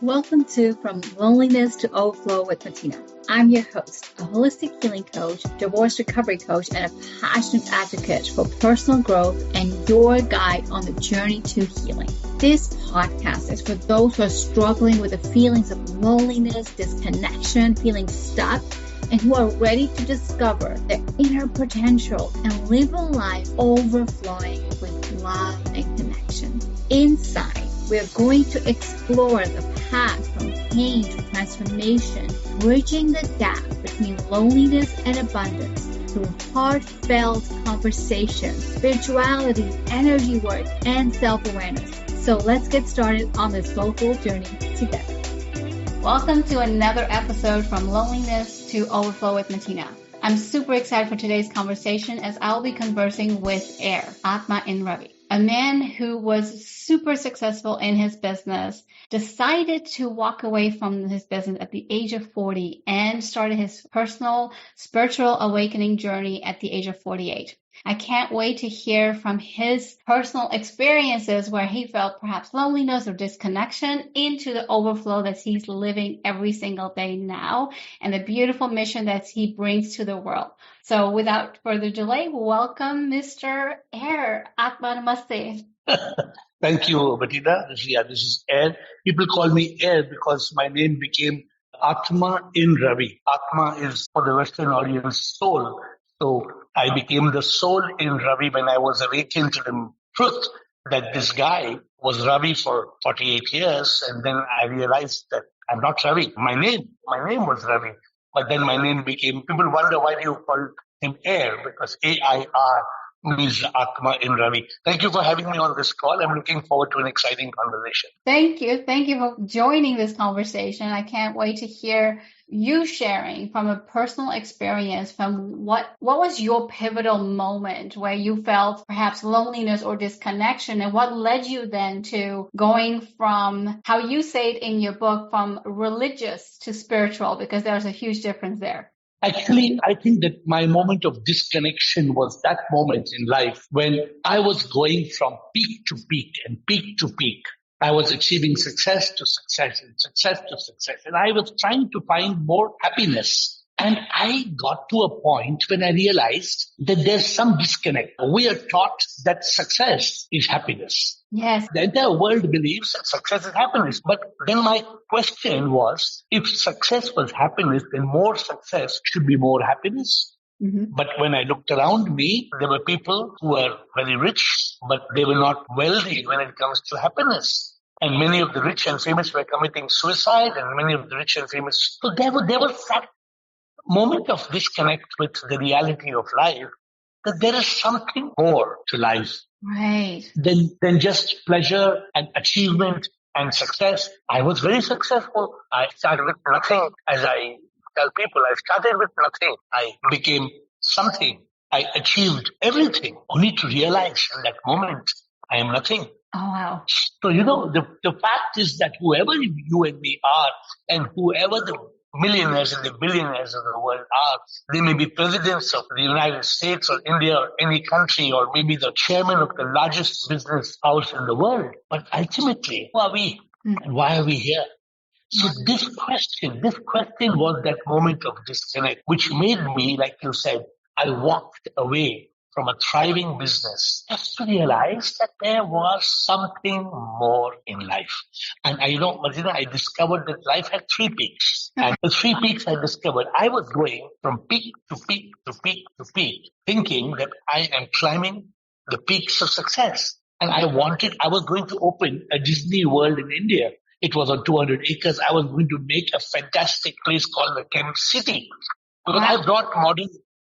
Welcome to From Loneliness to Overflow with Matina. I'm your host, a holistic healing coach, divorce recovery coach, and a passionate advocate for personal growth and your guide on the journey to healing. This podcast is for those who are struggling with the feelings of loneliness, disconnection, feeling stuck, and who are ready to discover their inner potential and live a life overflowing with love and connection. Inside, we're going to explore the path from pain to transformation, bridging the gap between loneliness and abundance through heartfelt conversation, spirituality, energy work, and self-awareness. So let's get started on this soulful journey together. Welcome to another episode From Loneliness to Overflow with Matina. I'm super excited for today's conversation as I'll be conversing with AiR, Atman and Ravi. A man who was super successful in his business, decided to walk away from his business at the age of 40 and started his personal spiritual awakening journey at the age of 48. I can't wait to hear from his personal experiences where he felt perhaps loneliness or disconnection into the overflow that he's living every single day now and the beautiful mission that he brings to the world. So without further delay, welcome Mr. AiR. Atman Namaste. Thank you, Matina. This is AiR. People call me AiR because my name became Atman in Ravi. Atma is, for the Western audience, soul. So I became the soul in Ravi when I was awakened to the truth that this guy was Ravi for 48 years. And then I realized that I'm not Ravi. My name was Ravi. But then my name became, people wonder why do you call him AiR? Because AiR means Atma in Ravi. Thank you for having me on this call. I'm looking forward to an exciting conversation. Thank you. Thank you for joining this conversation. I can't wait to hear you sharing from a personal experience from what was your pivotal moment where you felt perhaps loneliness or disconnection, and what led you then to going from, how you say it in your book, from religious to spiritual, because there's a huge difference there. Actually, I think that my moment of disconnection was that moment in life when I was going from peak to peak and peak to peak. I was achieving success to success and success to success. And I was trying to find more happiness. And I got to a point when I realized that there's some disconnect. We are taught that success is happiness. Yes. The entire world believes that success is happiness. But then my question was, if success was happiness, then more success should be more happiness. Mm-hmm. But when I looked around me, there were people who were very rich, but they were not wealthy when it comes to happiness. And many of the rich and famous were committing suicide, and many of the rich and famous. So there was that moment of disconnect with the reality of life, that there is something more to life. Right. Than just pleasure and achievement and success. I was very successful. I started with nothing. As I tell people, I started with nothing. I became something. I achieved everything, only to realize in that moment I am nothing. Oh, wow. So, the fact is that whoever you and me are, and whoever the millionaires and the billionaires of the world are, they may be presidents of the United States or India or any country, or maybe the chairman of the largest business house in the world. But ultimately, who are we? And why are we here? So this question was that moment of disconnect, which made me, like you said, I walked away from a thriving business just to realize that there was something more in life. And Matina, I discovered that life had three peaks. And the three peaks I discovered, I was going from peak to peak to peak to peak, thinking that I am climbing the peaks of success. And I was going to open a Disney World in India. It was on 200 acres. I was going to make a fantastic place called the Camp City. Because I brought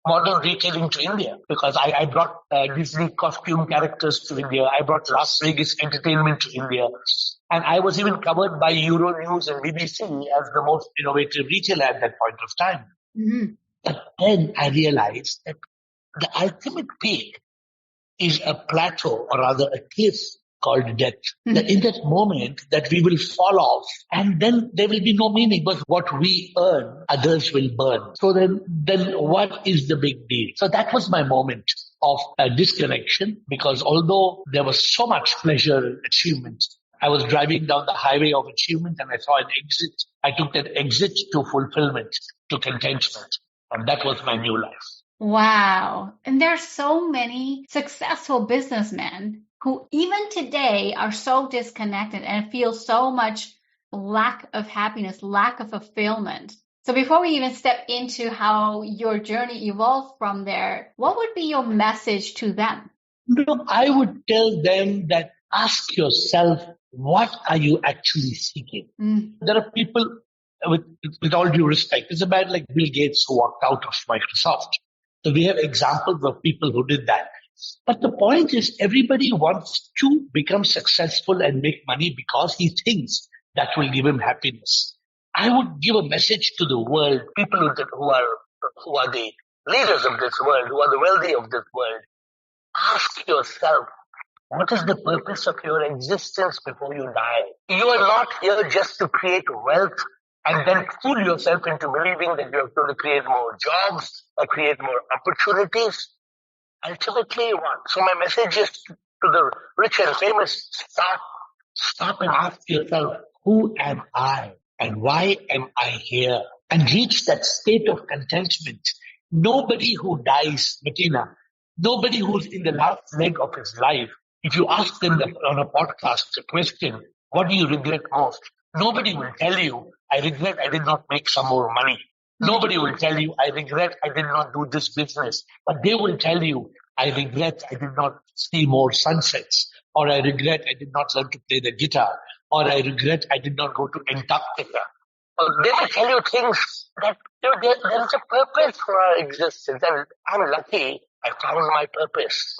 modern retailing to India, because I brought Disney costume characters to India. I brought Las Vegas entertainment to India. And I was even covered by Euronews and BBC as the most innovative retailer at that point of time. Mm-hmm. But then I realized that the ultimate peak is a plateau, or rather a cliff called death. Mm-hmm. That in that moment that we will fall off, and then there will be no meaning, but what we earn, others will burn. So then what is the big deal? So that was my moment of disconnection, because although there was so much pleasure and achievement, I was driving down the highway of achievement and I saw an exit. I took that exit to fulfillment, to contentment. And that was my new life. Wow. And there are so many successful businessmen who even today are so disconnected and feel so much lack of happiness, lack of fulfillment. So before we even step into how your journey evolved from there, what would be your message to them? No, I would tell them that ask yourself, what are you actually seeking? There are people, with all due respect, it's about like Bill Gates who walked out of Microsoft. So we have examples of people who did that. But the point is, everybody wants to become successful and make money because he thinks that will give him happiness. I would give a message to the world, people who are the leaders of this world, who are the wealthy of this world. Ask yourself, what is the purpose of your existence before you die? You are not here just to create wealth and then fool yourself into believing that you're going to create more jobs or create more opportunities. Ultimately, what? So my message is to the rich and famous, stop and ask yourself, who am I and why am I here? And reach that state of contentment. Nobody who dies, Matina, nobody who's in the last leg of his life, if you ask them on a podcast a question, what do you regret most? Nobody will tell you, I regret I did not make some more money. Nobody will tell you, I regret I did not do this business. But they will tell you, I regret I did not see more sunsets. Or I regret I did not learn to play the guitar. Or I regret I did not go to Antarctica. Or they will tell you things that there is a purpose for our existence. And I'm lucky I found my purpose.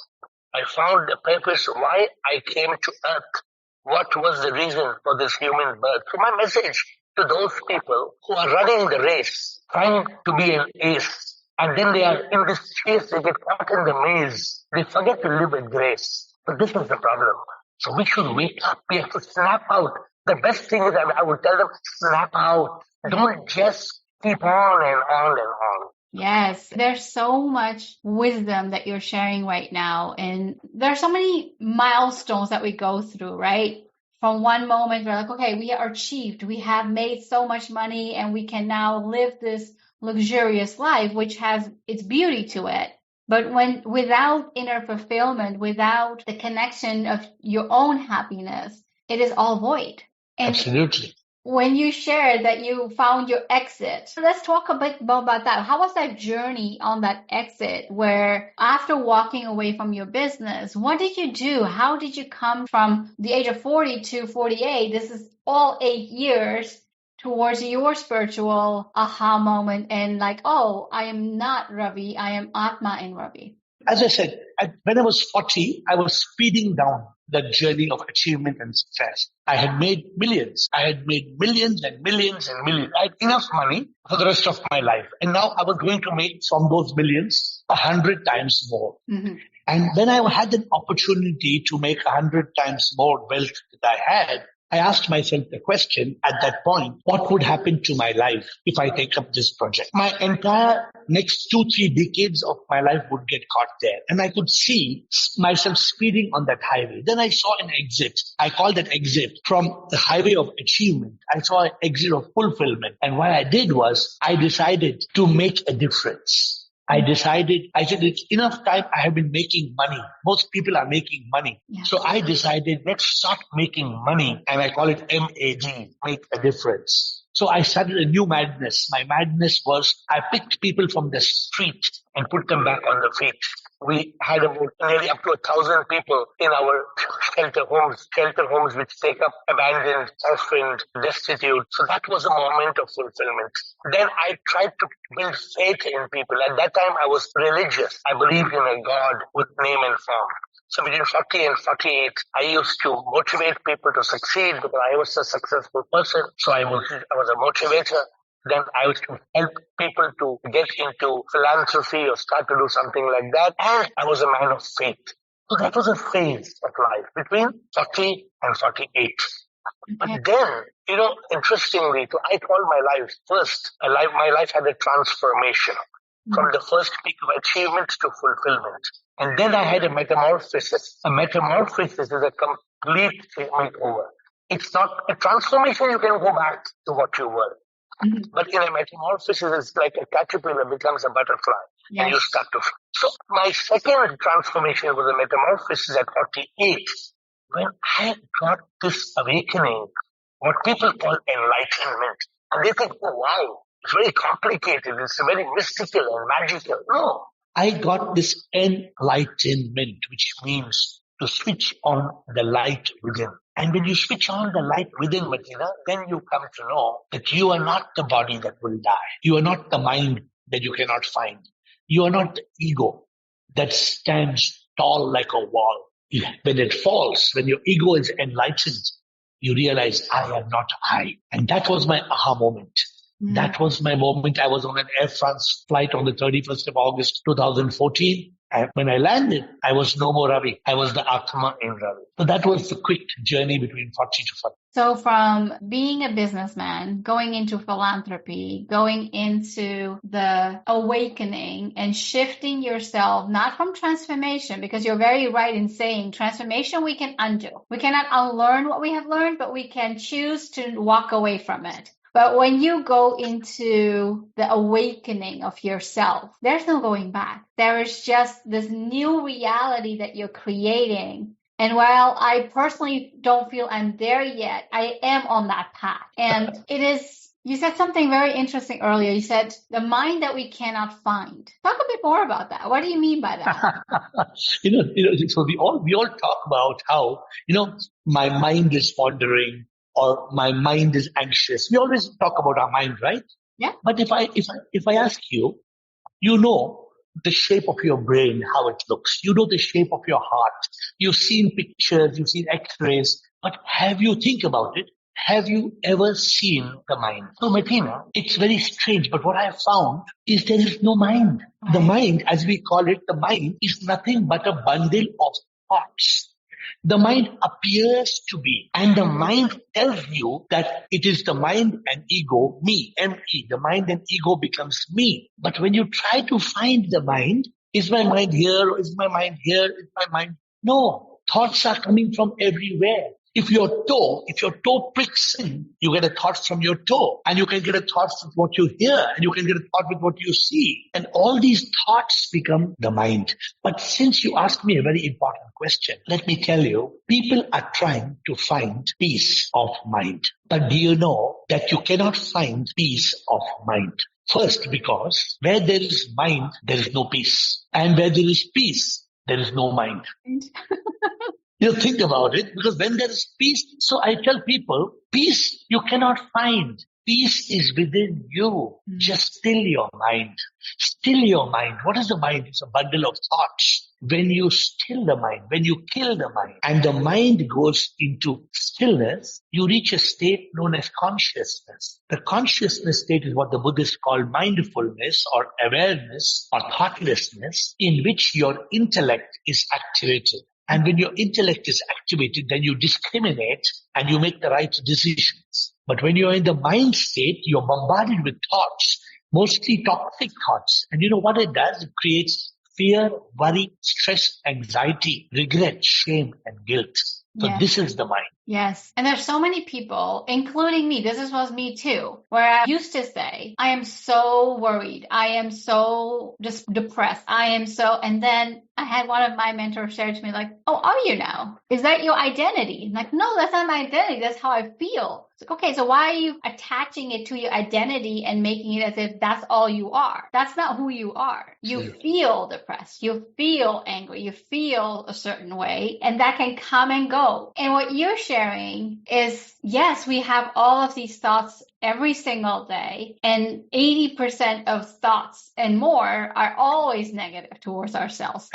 I found the purpose why I came to earth. What was the reason for this human birth? So my message to those people who are running the race, trying to be an ace, and then they are in this chase, they get caught in the maze. They forget to live with grace. But this is the problem. So we should wake up. We have to snap out. The best thing is that I would tell them, snap out. Don't just keep on and on and on. Yes, there's so much wisdom that you're sharing right now. And there are so many milestones that we go through, right? From one moment, we're like, okay, we are achieved. We have made so much money and we can now live this luxurious life, which has its beauty to it. But without inner fulfillment, without the connection of your own happiness, it is all void. And absolutely. When you shared that you found your exit, let's talk a bit about that. How was that journey on that exit where after walking away from your business, what did you do? How did you come from the age of 40 to 48? This is all 8 years towards your spiritual aha moment and like, oh, I am not Ravi, I am Atman in Ravi. As I said, when I was 40, I was speeding down the journey of achievement and success. I had made millions. I had made millions and millions and millions. I had enough money for the rest of my life. And now I was going to make from those millions 100 times more. Mm-hmm. And when I had an opportunity to make 100 times more wealth that I had, I asked myself the question at that point, what would happen to my life if I take up this project? My entire next 2-3 decades of my life would get caught there. And I could see myself speeding on that highway. Then I saw an exit. I call that exit from the highway of achievement. I saw an exit of fulfillment. And what I did was I decided to make a difference. I said, it's enough time I have been making money. Most people are making money. Yeah. So I decided, let's start making money. And I call it MAD, make a difference. So I started a new madness. My madness was I picked people from the street and put them back on the feet. We had nearly up to 1,000 people in our shelter homes which take up abandoned, orphaned, destitute. So that was a moment of fulfillment. Then I tried to build faith in people. At that time, I was religious. I believed in a God with name and form. So between 40 and 48, I used to motivate people to succeed because I was a successful person. So I was a motivator. Then I used to help people to get into philanthropy or start to do something like that. And I was a man of faith. So that was a phase of life between 40 and 48. But then, interestingly, I call my life first. My life had a transformation from the first peak of achievement to fulfillment. And then I had a metamorphosis. A metamorphosis is a complete makeover. It's not a transformation. You can go back to what you were. But in a metamorphosis, it's like a caterpillar becomes a butterfly. Yes. And you start to. So my second transformation was a metamorphosis at 48, when I got this awakening, what people call enlightenment. And they think, oh, wow, it's very complicated. It's very mystical and magical. No, I got this enlightenment, which means to switch on the light within. And when you switch on the light within, Matina, then you come to know that you are not the body that will die. You are not the mind that you cannot find. You are not the ego that stands tall like a wall. When it falls, when your ego is enlightened, you realize, I am not I. And that was my aha moment. That was my moment. I was on an Air France flight on the 31st of August, 2014. And when I landed, I was no more Ravi. I was the Atman in Ravi. So that was the quick journey between 40 to 40. So from being a businessman, going into philanthropy, going into the awakening and shifting yourself, not from transformation, because you're very right in saying transformation we can undo. We cannot unlearn what we have learned, but we can choose to walk away from it. But when you go into the awakening of yourself, there's no going back. There is just this new reality that you're creating. And while I personally don't feel I'm there yet, I am on that path. And it is, you said something very interesting earlier. You said the mind that we cannot find. Talk a bit more about that. What do you mean by that? So we all talk about how, my mind is wandering, or my mind is anxious. We always talk about our mind, right? Yeah. But if I ask you, the shape of your brain, how it looks. You know the shape of your heart. You've seen pictures, you've seen x-rays, but think about it? Have you ever seen the mind? So Matina, it's very strange, but what I have found is there is no mind. Right. The mind, as we call it, the mind is nothing but a bundle of thoughts. The mind appears to be, and the mind tells you that it is the mind and ego, me, M-E. The mind and ego becomes me. But when you try to find the mind, is my mind here? Is my mind here? Is my mind? No, thoughts are coming from everywhere. If your toe pricks in, you get a thought from your toe, and you can get a thought from what you hear, and you can get a thought with what you see. And all these thoughts become the mind. But since you asked me a very important question, let me tell you, people are trying to find peace of mind. But do you know that you cannot find peace of mind? First, because where there is mind, there is no peace. And where there is peace, there is no mind. Think about it, because when there is peace, so I tell people, peace you cannot find. Peace is within you. Just still your mind. Still your mind. What is the mind? It's a bundle of thoughts. When you still the mind, when you kill the mind, and the mind goes into stillness, you reach a state known as consciousness. The consciousness state is what the Buddhists call mindfulness or awareness or thoughtlessness, in which your intellect is activated. And when your intellect is activated, then you discriminate and you make the right decisions. But when you're in the mind state, you're bombarded with thoughts, mostly toxic thoughts. And you know what it does? It creates fear, worry, stress, anxiety, regret, shame, and guilt. So This is the mind. Yes. And there's so many people, including me, this was me too, where I used to say, I am so worried. I am so just depressed. And then I had one of my mentors share to me like, oh, are you now? Is that your identity? I'm like, no, that's not my identity. That's how I feel. It's like, okay, so why are you attaching it to your identity and making it as if that's all you are? That's not who you are. You feel depressed. You feel angry. You feel a certain way, and that can come and go. And what you're sharing is, yes, we have all of these thoughts every single day, and 80% of thoughts and more are always negative towards ourselves.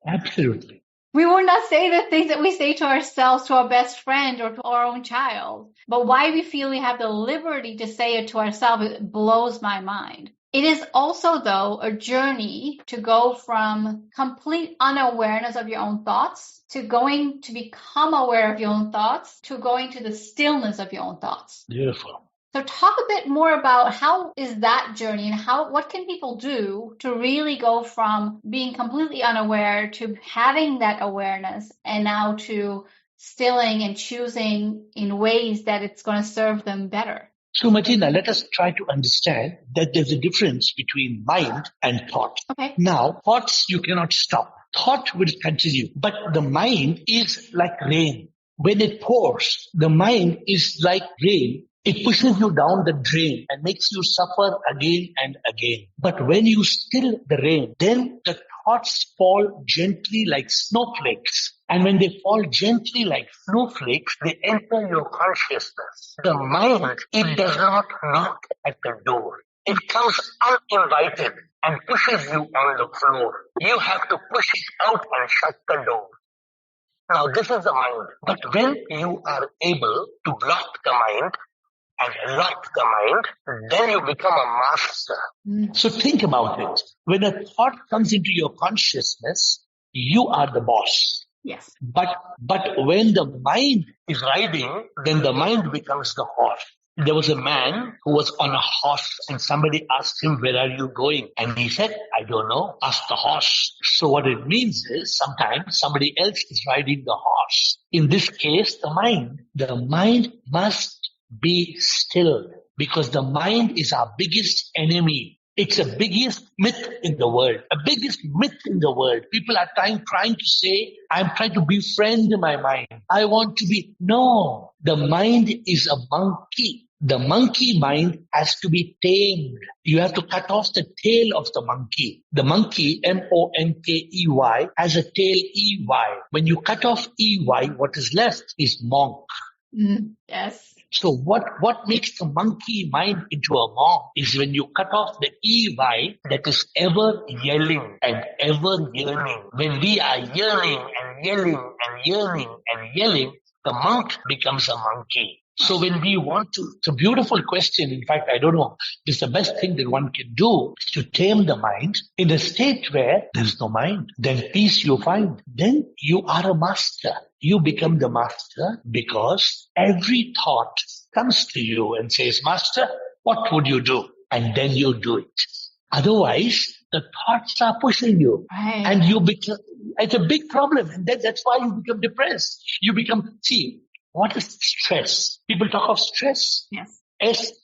Absolutely. We will not say the things that we say to ourselves, to our best friend, or to our own child. But why we feel we have the liberty to say it to ourselves, it blows my mind. It is also, though, a journey to go from complete unawareness of your own thoughts to going to become aware of your own thoughts, to going to the stillness of your own thoughts. Beautiful. So talk a bit more about how is that journey, and what can people do to really go from being completely unaware to having that awareness, and now to stilling and choosing in ways that it's going to serve them better. So, Matina, let us try to understand that there's a difference between mind and thought. Okay. Now, thoughts you cannot stop. Thought will continue, but the mind is like rain. When it pours, the mind is like rain. It pushes you down the drain and makes you suffer again and again. But when you still the rain, then the thoughts fall gently like snowflakes. And when they fall gently like snowflakes, they enter your consciousness. The mind, it does not knock at the door. It comes uninvited and pushes you on the floor. You have to push it out and shut the door. Now, this is the mind. But when you are able to block the mind and lock the mind, then you become a master. So think about it. When a thought comes into your consciousness, you are the boss. Yes. But when the mind is riding, then the mind becomes the horse. There was a man who was on a horse and somebody asked him, where are you going? And he said, I don't know. Ask the horse. So what it means is sometimes somebody else is riding the horse. In this case, the mind. The mind must be still because the mind is our biggest enemy. It's the biggest myth in the world. A biggest myth in the world. People are trying to say, I'm trying to befriend my mind. I want to be. No, the mind is a monkey. The monkey mind has to be tamed. You have to cut off the tail of the monkey. The monkey, M-O-N-K-E-Y, has a tail E-Y. When you cut off E-Y, what is left is monk. Yes. So what makes the monkey mind into a monk is when you cut off the EY that is ever yelling and ever yearning. When we are yearning and yelling and yearning and yelling, the monk becomes a monkey. So when we want to, it's a beautiful question. In fact, I don't know, it's the best thing that one can do is to tame the mind in a state where there's no mind. Then peace you find. Then you are a master. You become the master because every thought comes to you and says, Master, what would you do? And then you do it. Otherwise, the thoughts are pushing you. Right. And you become, it's a big problem. And that's why you become depressed. You become, see, what is stress? People talk of stress. Yes. S-T-R-E-S-S.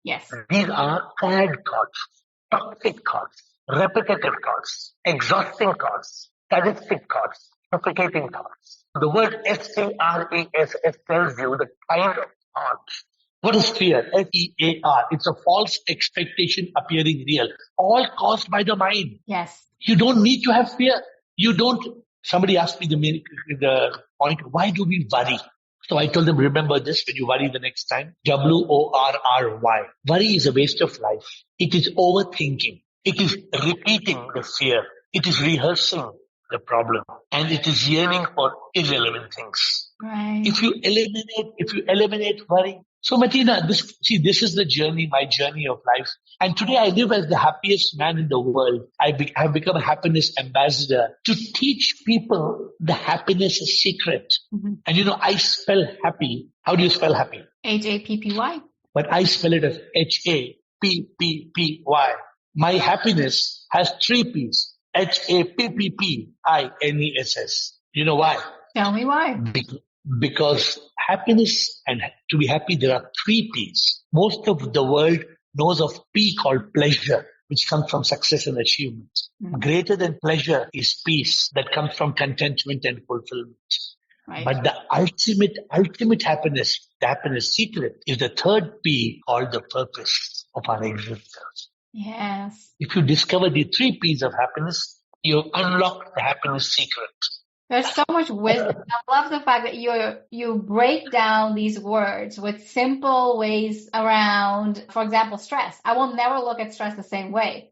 Yes. These are sad thoughts, toxic thoughts, repetitive thoughts, exhausting thoughts, sadistic thoughts, suffocating thoughts. The word S-T-R-E-S-S tells you the kind of thoughts. What is fear? F-E-A-R. It's a false expectation appearing real. All caused by the mind. Yes. You don't need to have fear. You don't. Somebody asked me the point, why do we worry? So I told them, remember this when you worry the next time. W-O-R-R-Y. Worry is a waste of life. It is overthinking. It is repeating the fear. It is rehearsing the problem. And it is yearning for irrelevant things. Right. If you eliminate worry. So Matina, this is the journey, my journey of life. And today I live as the happiest man in the world. I have become a happiness ambassador to teach people the happiness secret. Mm-hmm. And I spell happy. How do you spell happy? H-A-P-P-Y. But I spell it as H-A-P-P-P-Y. My happiness has 3 P's. H-A-P-P-P-I-N-E-S-S. You know why? Tell me why. Because happiness and to be happy, there are 3 P's. Most of the world knows of P called pleasure, which comes from success and achievement. Mm-hmm. Greater than pleasure is peace that comes from contentment and fulfillment. Right. But the ultimate happiness, the happiness secret is the 3rd P called the purpose of our existence. Yes. If you discover the 3 P's of happiness, you unlock the happiness secret. There's so much wisdom. I love the fact that you break down these words with simple ways around, for example, stress. I will never look at stress the same way.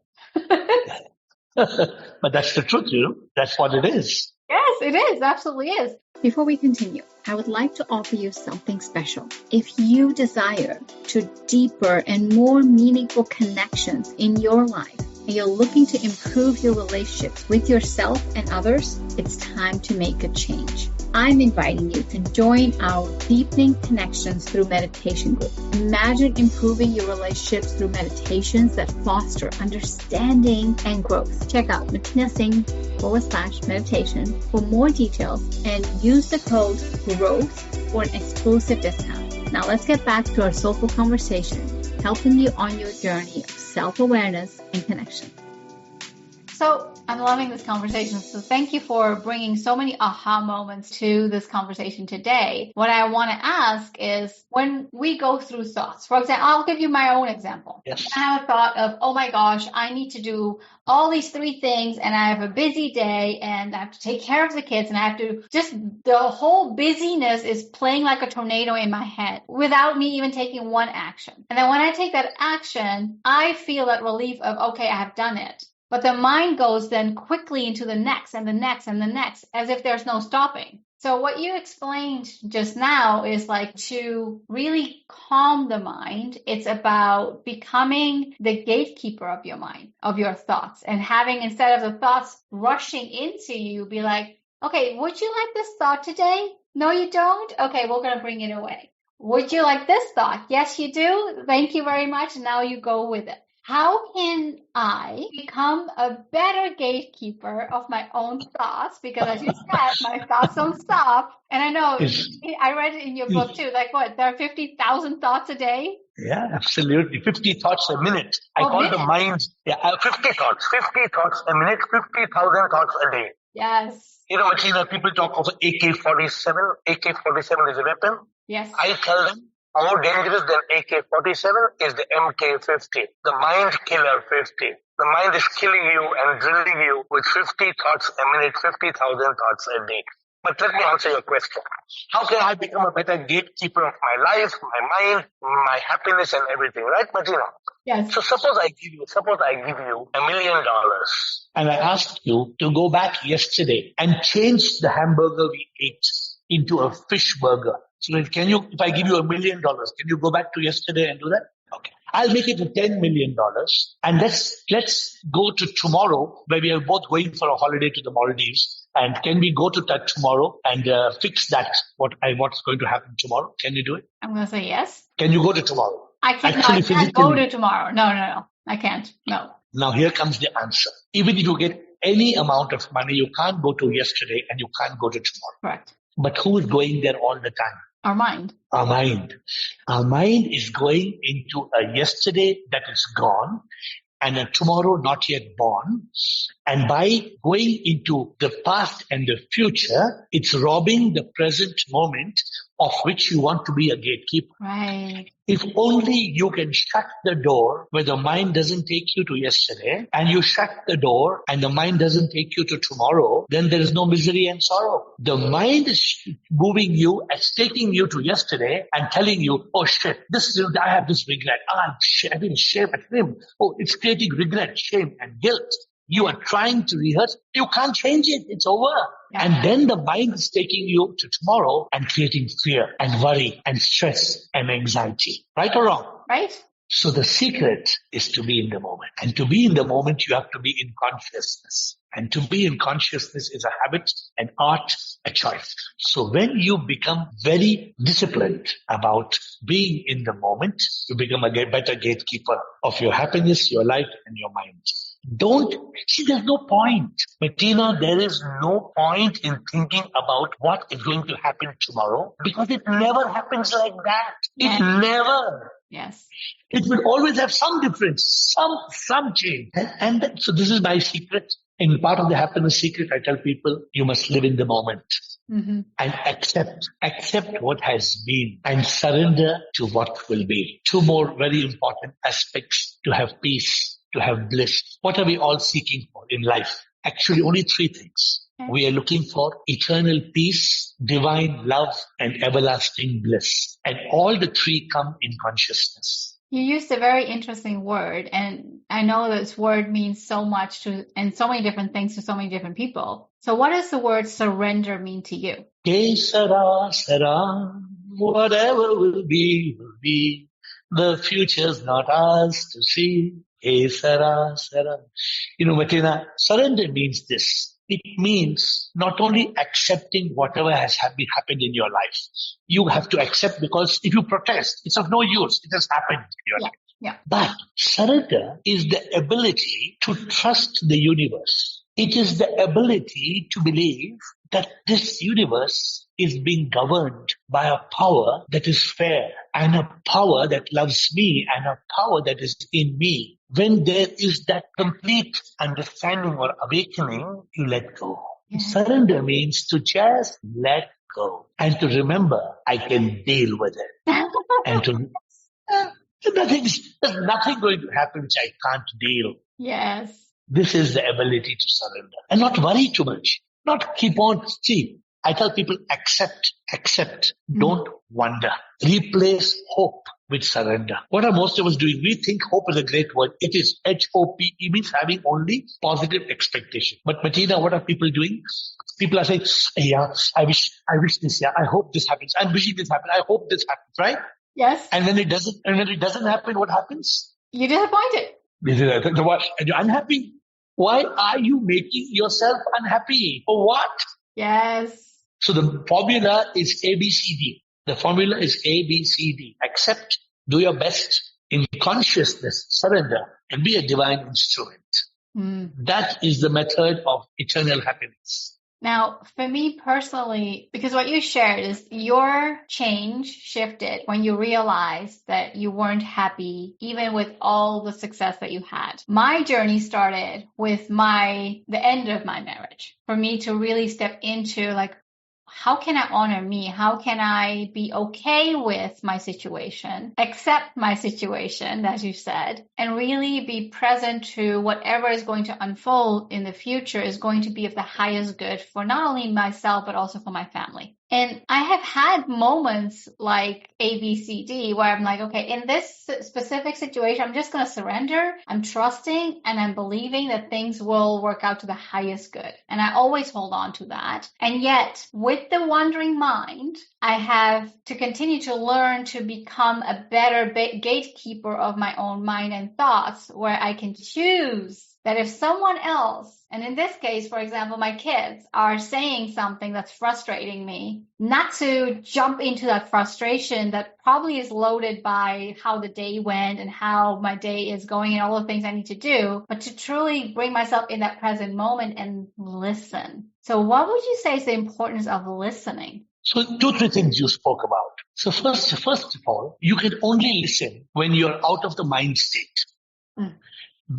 But that's the truth, That's what it is. Yes, it is. Absolutely is. Before we continue, I would like to offer you something special. If you desire to deeper and more meaningful connections in your life, and you're looking to improve your relationships with yourself and others, it's time to make a change. I'm inviting you to join our Deepening Connections Through Meditation group. Imagine improving your relationships through meditations that foster understanding and growth. Check out Matina Singh /meditation for more details and use the code GROWTH for an exclusive discount. Now let's get back to our soulful conversation, helping you on your journey of self-awareness and connection. So I'm loving this conversation. So thank you for bringing so many aha moments to this conversation today. What I want to ask is, when we go through thoughts, for example, I'll give you my own example. Yes. I have a thought of, oh my gosh, I need to do all these 3 things and I have a busy day and I have to take care of the kids and I have to the whole busyness is playing like a tornado in my head without me even taking one action. And then when I take that action, I feel that relief of, okay, I have done it. But the mind goes then quickly into the next and the next and the next, as if there's no stopping. So what you explained just now is like to really calm the mind. It's about becoming the gatekeeper of your mind, of your thoughts, and having, instead of the thoughts rushing into you, be like, okay, would you like this thought today? No, you don't? Okay, we're going to bring it away. Would you like this thought? Yes, you do. Thank you very much. Now you go with it. How can I become a better gatekeeper of my own thoughts? Because as you said, my thoughts don't stop. And I know, I read it in your book too, like what, there are 50,000 thoughts a day? Yeah, absolutely. 50 thoughts a minute. I call the mind, 50 thoughts a minute, 50,000 thoughts a day. Yes. You know, Matina, people talk of AK-47. AK-47 is a weapon. Yes. I tell them, more dangerous than AK-47 is the MK-50, the mind killer 50. The mind is killing you and drilling you with 50 thoughts a minute, 50,000 thoughts a day. But let me answer your question. How can I become a better gatekeeper of my life, my mind, my happiness and everything, right, Matina? Yes. So suppose I give you $1 million and I ask you to go back yesterday and change the hamburger we ate into a fish burger. So if I give you $1 million, can you go back to yesterday and do that? Okay. I'll make it to $10 million. And let's go to tomorrow, where we are both going for a holiday to the Maldives. And can we go to that tomorrow and fix that, what's going to happen tomorrow? Can you do it? I'm going to say yes. Can you go to tomorrow? I can't go to tomorrow. No. I can't. No. Now here comes the answer. Even if you get any amount of money, you can't go to yesterday and you can't go to tomorrow. Correct. But who is going there all the time? Our mind. Our mind. Our mind is going into a yesterday that is gone and a tomorrow not yet born. And by going into the past and the future, it's robbing the present moment of which you want to be a gatekeeper. Right. If only you can shut the door where the mind doesn't take you to yesterday, and you shut the door and the mind doesn't take you to tomorrow, then there is no misery and sorrow. The mind is moving you, it's taking you to yesterday and telling you, oh shit, I have this regret. I've been shame at him. Oh, it's creating regret, shame and guilt. You are trying to rehearse. You can't change it. It's over. Yeah. And then the mind is taking you to tomorrow and creating fear and worry and stress and anxiety. Right or wrong? Right. So the secret is to be in the moment. And to be in the moment, you have to be in consciousness. And to be in consciousness is a habit, an art, a choice. So when you become very disciplined about being in the moment, you become a better gatekeeper of your happiness, your life, and your mind. There's no point. Matina, there is no point in thinking about what is going to happen tomorrow, because it never happens like that. Yes. It never. Yes. It will always have some difference, some change. So this is my secret. In part of the happiness secret, I tell people, you must live in the moment. Mm-hmm. And accept what has been and surrender to what will be. 2 more very important aspects to have peace, to have bliss. What are we all seeking for in life? Actually, only 3 things. Okay. We are looking for eternal peace, divine love, and everlasting bliss. And all the 3 come in consciousness. You used a very interesting word, and I know this word means so much and so many different things to so many different people. So what does the word surrender mean to you? Que sera, sera, whatever will be, will be. The future's not ours to see. Hey Sara, Sara. Matina, surrender means this. It means not only accepting whatever has happened in your life. You have to accept, because if you protest, it's of no use. It has happened in your life. Yeah. But surrender is the ability to trust the universe. It is the ability to believe that this universe is being governed by a power that is fair, and a power that loves me, and a power that is in me. When there is that complete understanding or awakening, you let go. Yeah. Surrender means to just let go and to remember I can deal with it. And to there's nothing going to happen which I can't deal. Yes. This is the ability to surrender and not worry too much. Not keep on. See, I tell people accept. Don't wonder. Replace hope with surrender. What are most of us doing? We think hope is a great word. It is H-O-P-E, means having only positive expectation. But Matina, what are people doing? People are saying, yeah, I wish this, yeah, I hope this happens. I'm wishing this happens. I hope this happens, right? Yes. And when it doesn't happen, what happens? You're disappointed. And you're unhappy. Why are you making yourself unhappy? For what? Yes. So the formula is ABCD. The formula is ABCD. Accept, do your best in consciousness, surrender, and be a divine instrument. That is the method of eternal happiness. Now, for me personally, because what you shared is your change shifted when you realized that you weren't happy, even with all the success that you had. My journey started with the end of my marriage. For me to really step into how can I honor me? How can I be okay with my situation, accept my situation, as you said, and really be present to whatever is going to unfold in the future is going to be of the highest good for not only myself, but also for my family. And I have had moments like A, B, C, D, where I'm like, okay, in this specific situation, I'm just going to surrender. I'm trusting and I'm believing that things will work out to the highest good. And I always hold on to that. And yet, with the wandering mind, I have to continue to learn to become a better gatekeeper of my own mind and thoughts, where I can choose that if someone else, and in this case, for example, my kids are saying something that's frustrating me, not to jump into that frustration that probably is loaded by how the day went and how my day is going and all the things I need to do, but to truly bring myself in that present moment and listen. So what would you say is the importance of listening? So 2-3 things you spoke about. So first of all, you can only listen when you're out of the mind state.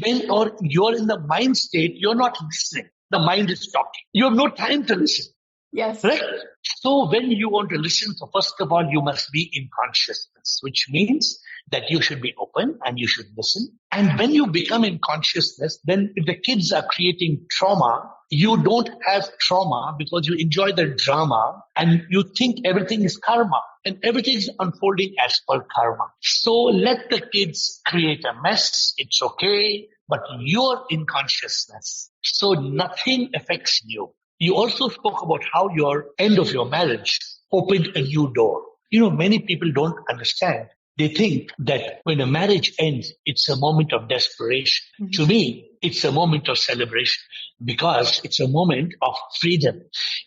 When you're in the mind state, you're not listening. The mind is talking. You have no time to listen. Yes. Right? So when you want to listen, so first of all, you must be in consciousness, which means that you should be open and you should listen. And when you become in consciousness, then if the kids are creating trauma, you don't have trauma because you enjoy the drama and you think everything is karma and everything is unfolding as per karma. So let the kids create a mess. It's okay, but you're in consciousness. So nothing affects you. You also spoke about how your end of your marriage opened a new door. Many people don't understand. They think that when a marriage ends, it's a moment of desperation. Mm-hmm. To me, it's a moment of celebration because it's a moment of freedom.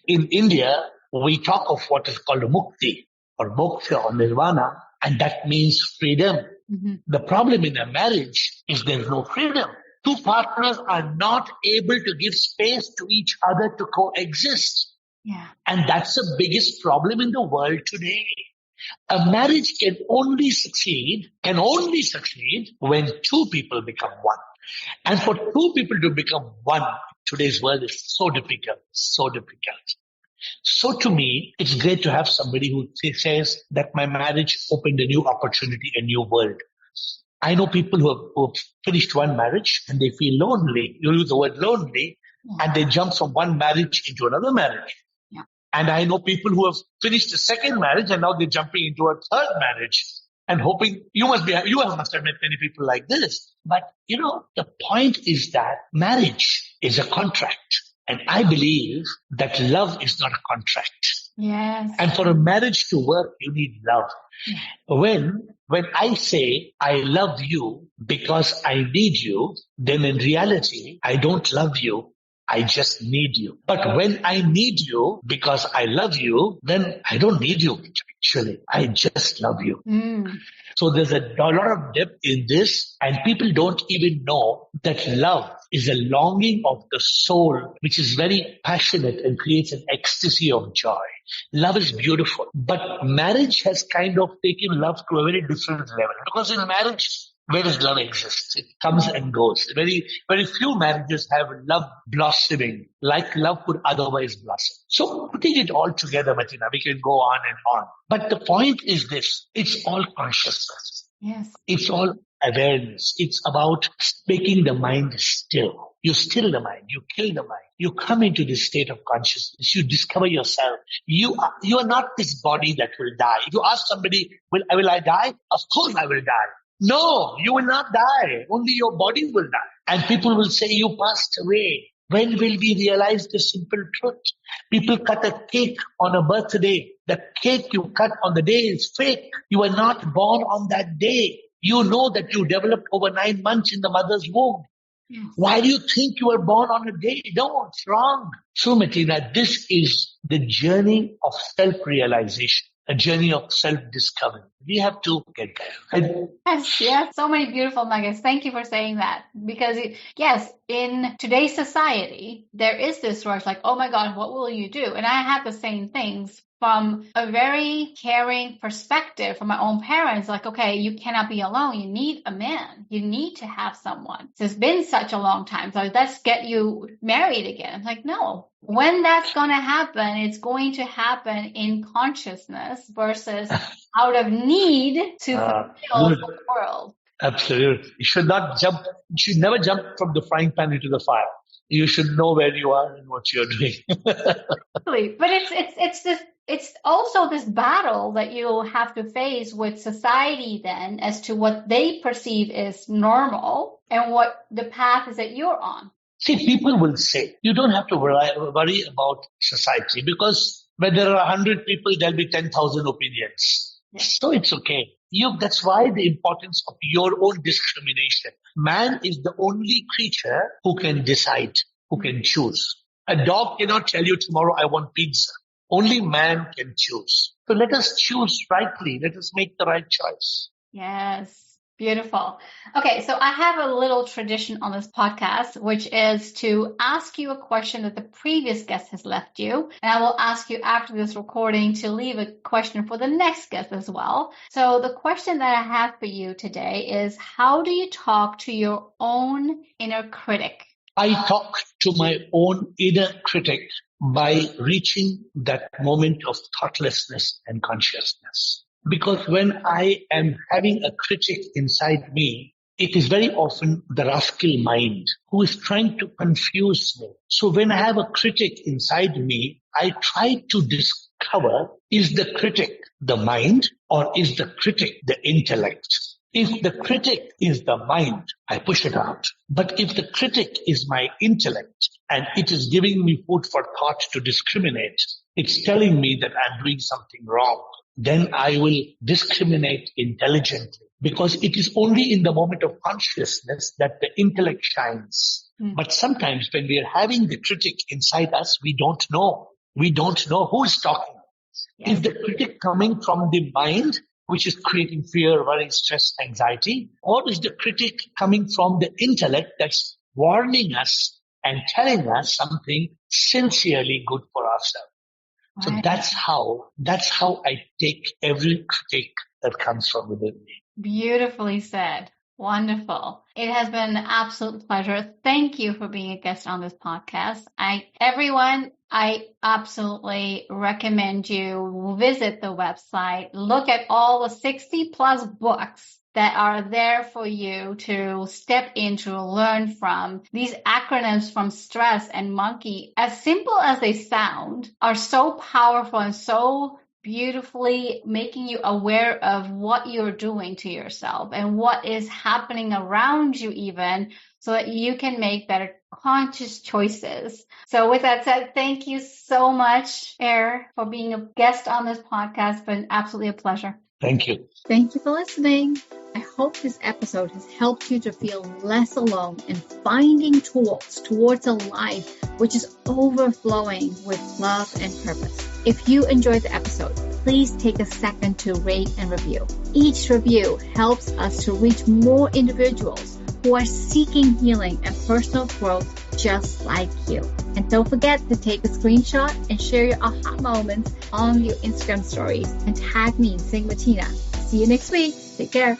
In India, we talk of what is called mukti or moksha or nirvana, and that means freedom. Mm-hmm. The problem in a marriage is there's no freedom. Two partners are not able to give space to each other to coexist. Yeah. And that's the biggest problem in the world today. A marriage can only succeed when two people become one. And for two people to become one, today's world is so difficult. So to me, it's great to have somebody who says that my marriage opened a new opportunity, a new world. I know people who have finished one marriage and they feel lonely. You use the word lonely, and they jump from one marriage into another marriage. Yeah. And I know people who have finished a second marriage and now they're jumping into a third marriage and hoping you must have met many people like this. But the point is that marriage is a contract. And I believe that love is not a contract. Yes. And for a marriage to work, you need love. Yeah. When When I say I love you because I need you, then in reality, I don't love you. I just need you. But when I need you because I love you, then I don't need you. Actually, I just love you. So there's a lot of depth in this, and people don't even know that love is a longing of the soul, which is very passionate and creates an ecstasy of joy. Love is beautiful, but marriage has kind of taken love to a very different level, because in marriage, where does love exist? It comes and goes. Very, very few marriages have love blossoming like love could otherwise blossom. So putting it all together, Matina, we can go on and on. But the point is this: it's all consciousness. Yes. It's all awareness. It's about making the mind still. You still the mind. You kill the mind. You come into this state of consciousness. You discover yourself. You are not this body that will die. If you ask somebody, will I die? Of course I will die. No, you will not die. Only your body will die. And people will say you passed away. When will we realize the simple truth? People cut a cake on a birthday. The cake you cut on the day is fake. You were not born on that day. You know that you developed over 9 months in the mother's womb. Yes. Why do you think you were born on a day? No, it's wrong. So, Matina, this is the journey of self-realization, a journey of self-discovery. We have to get there. Yes, so many beautiful nuggets. Thank you for saying that. Because, yes, in today's society, there is this rush like, oh my God, what will you do? And I had the same things from a very caring perspective from my own parents. Like, okay, you cannot be alone. You need a man. You need to have someone. It's been such a long time. So let's get you married again. I'm like, no. When that's going to happen, it's going to happen in consciousness versus out of need to fulfill the world. Absolutely. You should never jump from the frying pan into the fire. You should know where you are and what you're doing. But it's also this battle that you have to face with society then as to what they perceive as normal and what the path is that you're on. See, people will say, you don't have to worry about society, because when there are 100 people, there'll be 10,000 opinions. Yes. So it's okay. That's why the importance of your own discrimination. Man is the only creature who can decide, who can choose. A dog cannot tell you tomorrow, I want pizza. Only man can choose. So let us choose rightly. Let us make the right choice. Yes. Beautiful. Okay, so I have a little tradition on this podcast, which is to ask you a question that the previous guest has left you. And I will ask you after this recording to leave a question for the next guest as well. So the question that I have for you today is, how do you talk to your own inner critic? I talk to my own inner critic by reaching that moment of thoughtlessness and consciousness. Because when I am having a critic inside me, it is very often the rascal mind who is trying to confuse me. So when I have a critic inside me, I try to discover, is the critic the mind or is the critic the intellect? If the critic is the mind, I push it out. But if the critic is my intellect and it is giving me food for thought to discriminate, it's telling me that I'm doing something wrong, then I will discriminate intelligently, because it is only in the moment of consciousness that the intellect shines. But sometimes when we are having the critic inside us, we don't know. We don't know who is talking. Yes. Is the critic coming from the mind, which is creating fear, worry, stress, anxiety? Or is the critic coming from the intellect that's warning us and telling us something sincerely good for ourselves? So that's how I take every critique that comes from within me. Beautifully said. Wonderful. It has been an absolute pleasure. Thank you for being a guest on this podcast. I absolutely recommend you visit the website, look at all the 60 plus books that are there for you to step into, learn from. These acronyms from stress and monkey, as simple as they sound, are so powerful and so beautifully making you aware of what you're doing to yourself and what is happening around you even, so that you can make better conscious choices. So with that said, thank you so much, AiR, for being a guest on this podcast. It's been absolutely a pleasure. Thank you. Thank you for listening. I hope this episode has helped you to feel less alone in finding tools towards a life which is overflowing with love and purpose. If you enjoyed the episode, please take a second to rate and review. Each review helps us to reach more individuals who are seeking healing and personal growth just like you. And don't forget to take a screenshot and share your aha moments on your Instagram stories and tag me, Singh Matina. See you next week. Take care.